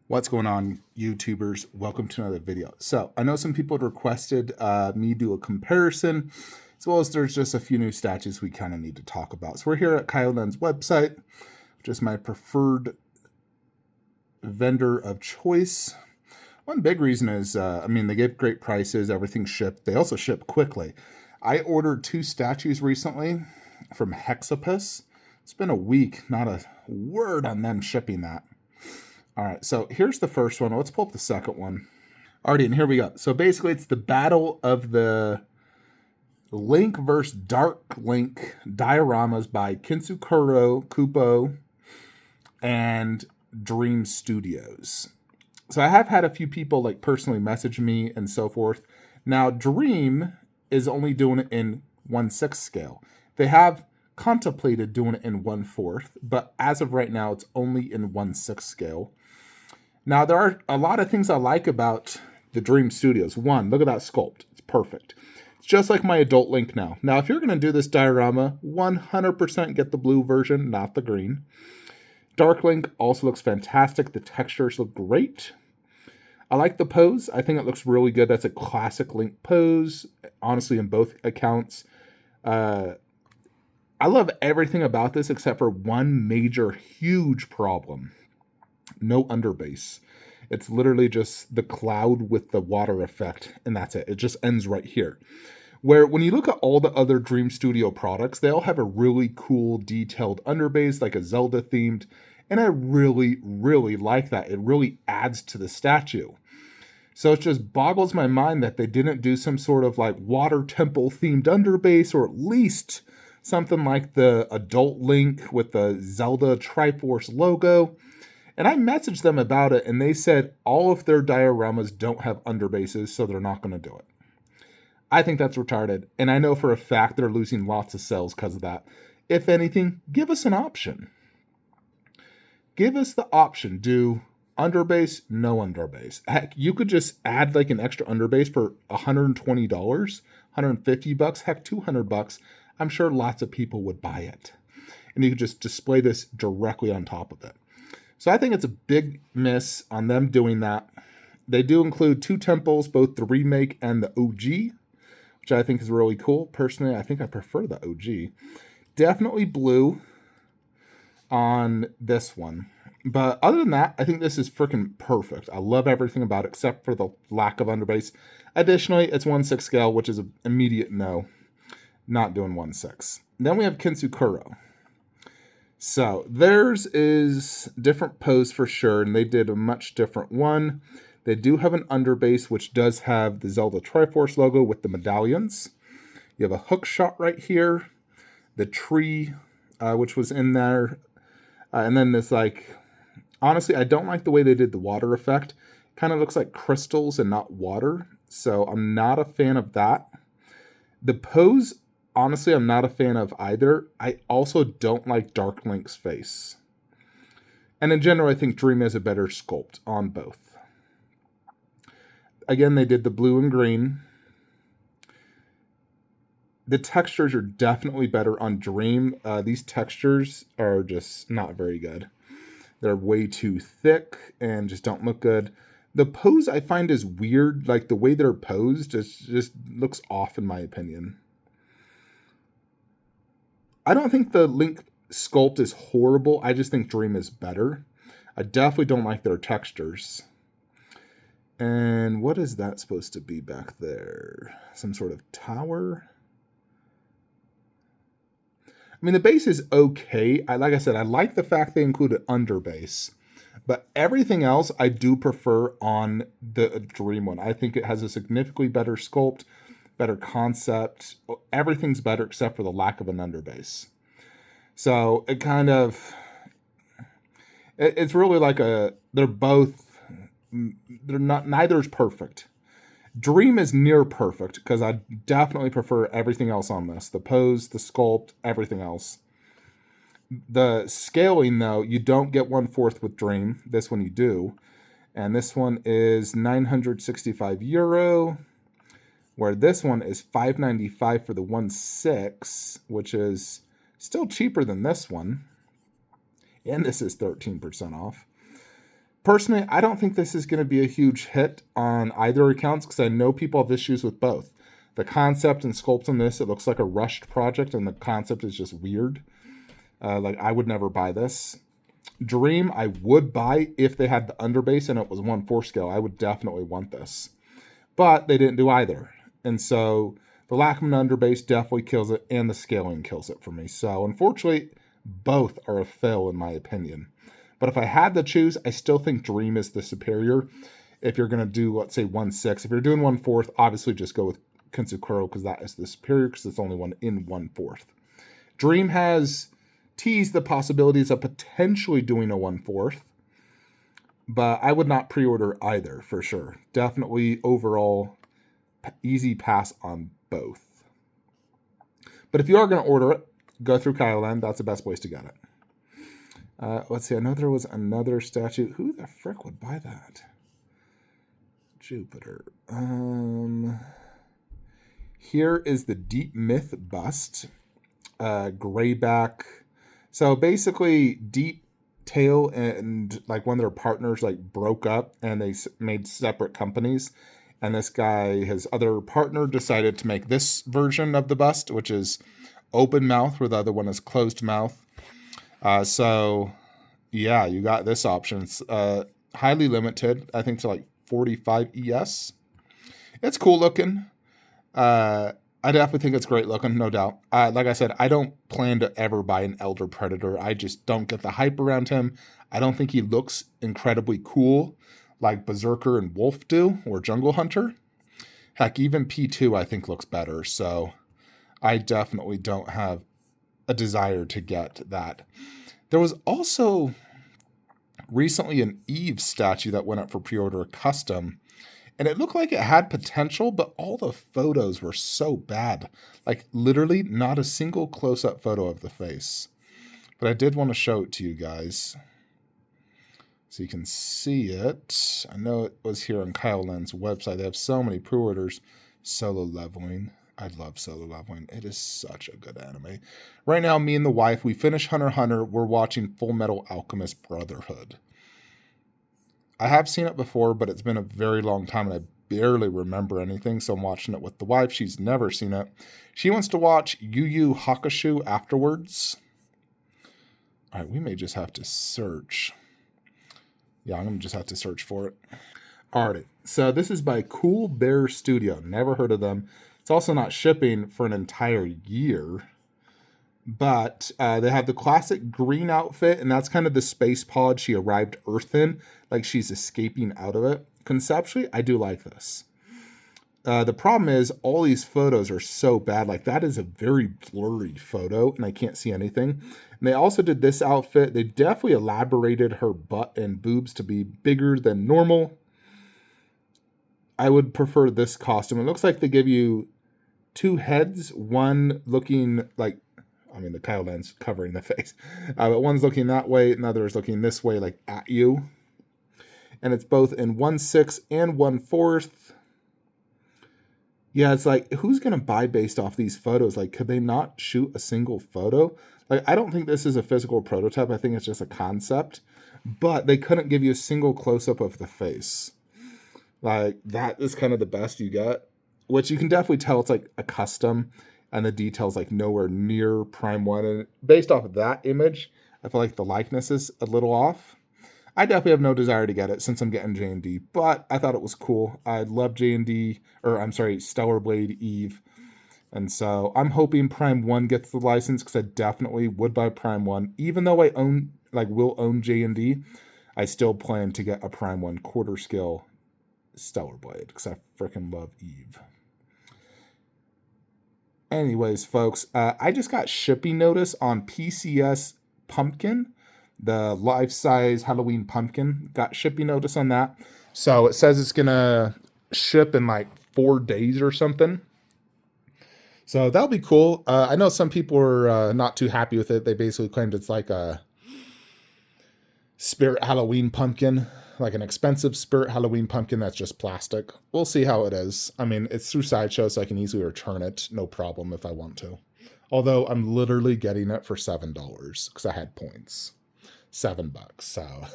What's going on, YouTubers? Welcome to another video. So I know some people had requested me do a comparison, as well as there's just a few new statues we kind of need to talk about. So we're here at Kyolend's website, which is my preferred vendor of choice. One big reason is, they give great prices, everything's shipped. They also ship quickly. I ordered 2 statues recently from Hexapus. It's been a week, not a word on them shipping that. All right, so here's the first one. Let's pull up the second one. Alrighty, and here we go. So basically, it's the battle of the Link versus Dark Link dioramas by Kensukuro Kupo and Dream Studios. So I have had a few people like personally message me and so forth. Now, Dream is only doing it in 1/6 scale. They have contemplated doing it in 1/4, but as of right now, it's only in 1/6 scale. Now, there are a lot of things I like about the Dream Studios. One, look at that sculpt. It's perfect. It's just like my adult Link now. Now, if you're going to do this diorama, 100% get the blue version, not the green. Dark Link also looks fantastic. The textures look great. I like the pose. I think it looks really good. That's a classic Link pose, honestly, in both accounts. I love everything about this except for one major, huge problem. No underbase. It's literally just the cloud with the water effect, and that's it. It just ends right here. Where when you look at all the other Dream Studio products, they all have a really cool detailed underbase, like a Zelda themed, and I really, really like that. It really adds to the statue. So it just boggles my mind that they didn't do some sort of like water temple themed underbase, or at least something like the adult Link with the Zelda Triforce logo. And I messaged them about it, and they said all of their dioramas don't have underbases, so they're not going to do it. I think that's retarded, and I know for a fact they're losing lots of sales because of that. If anything, give us an option. Give us the option. Do underbase, no underbase. Heck, you could just add like an extra underbase for $120, $150, heck, $200. I'm sure lots of people would buy it. And you could just display this directly on top of it. So I think it's a big miss on them doing that. They do include 2 temples, both the remake and the OG, which I think is really cool. Personally, I think I prefer the OG. Definitely blue on this one. But other than that, I think this is freaking perfect. I love everything about it except for the lack of underbase. Additionally, it's 1/6 scale, which is an immediate no. Not doing 1/6. Then we have Kensukuro. So theirs is different pose for sure, and they did a much different one. They do have an underbase, which does have the Zelda Triforce logo with the medallions. You have a hook shot right here, the tree, which was in there, and then this like, honestly, I don't like the way they did the water effect. Kind of looks like crystals and not water, so I'm not a fan of that. The pose, honestly, I'm not a fan of either. I also don't like Dark Link's face. And in general, I think Dream has a better sculpt on both. Again, they did the blue and green. The textures are definitely better on Dream. These textures are just not very good. They're way too thick and just don't look good. The pose I find is weird. Like the way they're posed just looks off in my opinion. I don't think the Link sculpt is horrible. I just think Dream is better. I definitely don't like their textures. And what is that supposed to be back there? Some sort of tower? I mean, the base is okay. Like I said, I like the fact they included underbase. But everything else I do prefer on the Dream one. I think it has a significantly better sculpt, better concept. Everything's better except for the lack of an underbase. So it kind of, it's really like they're not, neither is perfect. Dream is near perfect because I definitely prefer everything else on this. The pose, the sculpt, everything else. The scaling though, you don't get 1/4 with Dream. This one you do. And this one is 965 euro. Where this one is 595 for the 1/6, which is still cheaper than this one. And this is 13% off. Personally, I don't think this is going to be a huge hit on either accounts because I know people have issues with both. The concept and sculpt on this, it looks like a rushed project, and the concept is just weird. Like, I would never buy this. Dream, I would buy if they had the underbase and it was 1/4 scale. I would definitely want this. But they didn't do either. And so the lack of an underbase definitely kills it, and the scaling kills it for me. So unfortunately, both are a fail in my opinion. But if I had to choose, I still think Dream is the superior. If you're going to do, let's say, 1/6. If you're doing 1/4, obviously just go with Kensokuro because that is the superior because it's only one in 1/4. Dream has teased the possibilities of potentially doing a 1/4. But I would not pre-order either for sure. Definitely overall easy pass on both. But if you are going to order it, go through KyoLand. That's the best place to get it. Let's see. I know there was another statue. Who the frick would buy that? Jupiter. Here is the Deep Myth bust. Grayback. So basically, Deep Tail and like one of their partners like broke up and they made separate companies. And this guy, his other partner, decided to make this version of the bust, which is open mouth, where the other one is closed mouth. So, yeah, you got this option. It's highly limited, I think, to like 45 ES. It's cool looking. I definitely think it's great looking, no doubt. Like I said, I don't plan to ever buy an Elder Predator. I just don't get the hype around him. I don't think he looks incredibly cool like Berserker and Wolf do, or Jungle Hunter. Heck, even P2 I think looks better, so I definitely don't have a desire to get that. There was also recently an Eve statue that went up for pre-order custom, and it looked like it had potential, but all the photos were so bad. Like, literally not a single close-up photo of the face. But I did want to show it to you guys so you can see it. I know it was here on KyoLand's website. They have so many pre-orders. Solo Leveling. I love Solo Leveling. It is such a good anime. Right now, me and the wife, we finished Hunter x Hunter. We're watching Full Metal Alchemist Brotherhood. I have seen it before, but it's been a very long time, and I barely remember anything, so I'm watching it with the wife. She's never seen it. She wants to watch Yu Yu Hakusho afterwards. All right, we may just have to search. Yeah, I'm going to just have to search for it. All right, so this is by Cool Bear Studio. Never heard of them. It's also not shipping for an entire year. But they have the classic green outfit, and that's kind of the space pod she arrived Earth in, like she's escaping out of it. Conceptually, I do like this. The problem is all these photos are so bad. Like, that is a very blurry photo, and I can't see anything. And they also did this outfit. They definitely elaborated her butt and boobs to be bigger than normal. I would prefer this costume. It looks like they give you two heads, one looking like, I mean, the KyoLand's covering the face. But one's looking that way, another is looking this way, like at you. And it's both in 1/6 and 1/4. Yeah, it's like, who's going to buy based off these photos? Like, could they not shoot a single photo? Like, I don't think this is a physical prototype. I think it's just a concept. But they couldn't give you a single close-up of the face. Like, that is kind of the best you get. Which you can definitely tell it's like a custom. And the details like nowhere near Prime 1. And based off of that image, I feel like the likeness is a little off. I definitely have no desire to get it since I'm getting J&D, but I thought it was cool. I love J&D, or I'm sorry, Stellar Blade Eve. And so I'm hoping Prime 1 gets the license because I definitely would buy Prime 1. Even though I will own J&D, I still plan to get a Prime 1 quarter scale Stellar Blade because I freaking love Eve. Anyways, folks, I just got shipping notice on PCS Pumpkin, the life-size Halloween pumpkin. Got shipping notice on that. So it says it's going to ship in like 4 days or something. So that'll be cool. I know some people are not too happy with it. They basically claimed it's like a Spirit Halloween pumpkin, like an expensive Spirit Halloween pumpkin that's just plastic. We'll see how it is. I mean, it's through Sideshow, so I can easily return it. No problem if I want to. Although I'm literally getting it for $7 because I had points. $7. So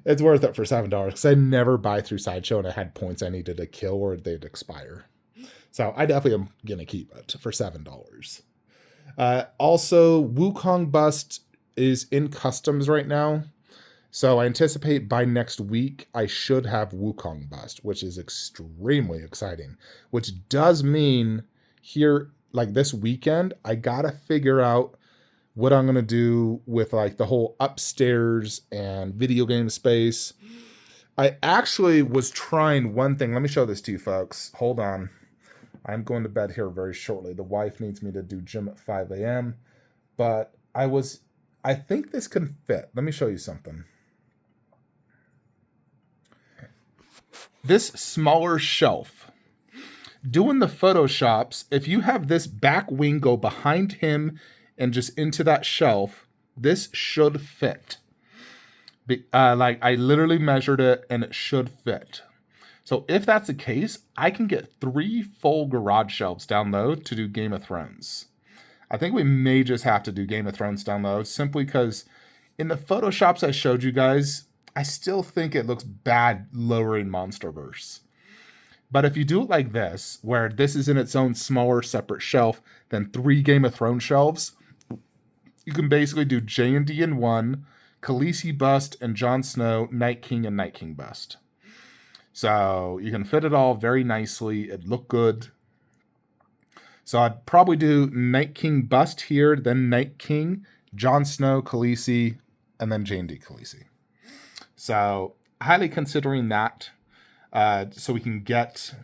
it's worth it for $7 because I never buy through Sideshow and I had points I needed to kill or they'd expire. So I definitely am going to keep it for $7. Also, Wukong Bust is in customs right now. So I anticipate by next week, I should have Wukong Bust, which is extremely exciting, which does mean here, like this weekend, I got to figure out what I'm going to do with like the whole upstairs and video game space. I actually was trying one thing. Let me show this to you folks. Hold on. I'm going to bed here very shortly. The wife needs me to do gym at 5 a.m. But I think this can fit. Let me show you something. This smaller shelf. Doing the Photoshops, if you have this back wing go behind him and just into that shelf, this should fit. Like I literally measured it and it should fit. So if that's the case, I can get 3 full garage shelves down low to do Game of Thrones. I think we may just have to do Game of Thrones down low simply because in the Photoshops I showed you guys, I still think it looks bad lowering Monsterverse. But if you do it like this, where this is in its own smaller separate shelf than 3 Game of Thrones shelves, you can basically do J&D in one, Khaleesi Bust, and Jon Snow, Night King, and Night King Bust. So you can fit it all very nicely. It'd look good. So I'd probably do Night King Bust here, then Night King, Jon Snow, Khaleesi, and then J&D Khaleesi. So highly considering that, so we can get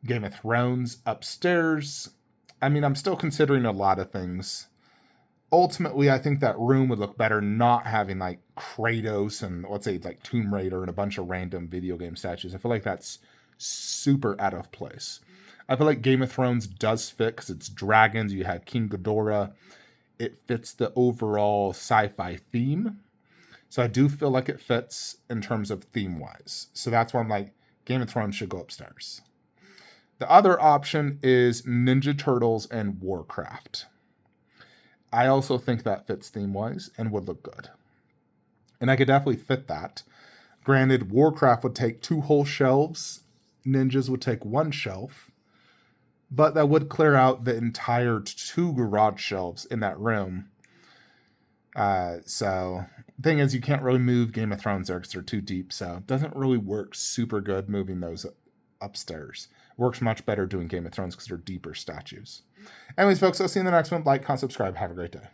Game of Thrones upstairs. I mean, I'm still considering a lot of things. Ultimately, I think that room would look better not having like Kratos and let's say like Tomb Raider and a bunch of random video game statues. I feel like that's super out of place. I feel like Game of Thrones does fit because it's dragons. You have King Ghidorah. It fits the overall sci-fi theme. So I do feel like it fits in terms of theme-wise. So that's why I'm like, Game of Thrones should go upstairs. The other option is Ninja Turtles and Warcraft. I also think that fits theme-wise and would look good. And I could definitely fit that. Granted, Warcraft would take 2 whole shelves. Ninjas would take 1 shelf. But that would clear out the entire 2 garage shelves in that room. So the thing is, you can't really move Game of Thrones there because they're too deep. So it doesn't really work super good moving those upstairs. Works much better doing Game of Thrones because they're deeper statues. Anyways, folks, I'll see you in the next one. Like, comment, subscribe. Have a great day.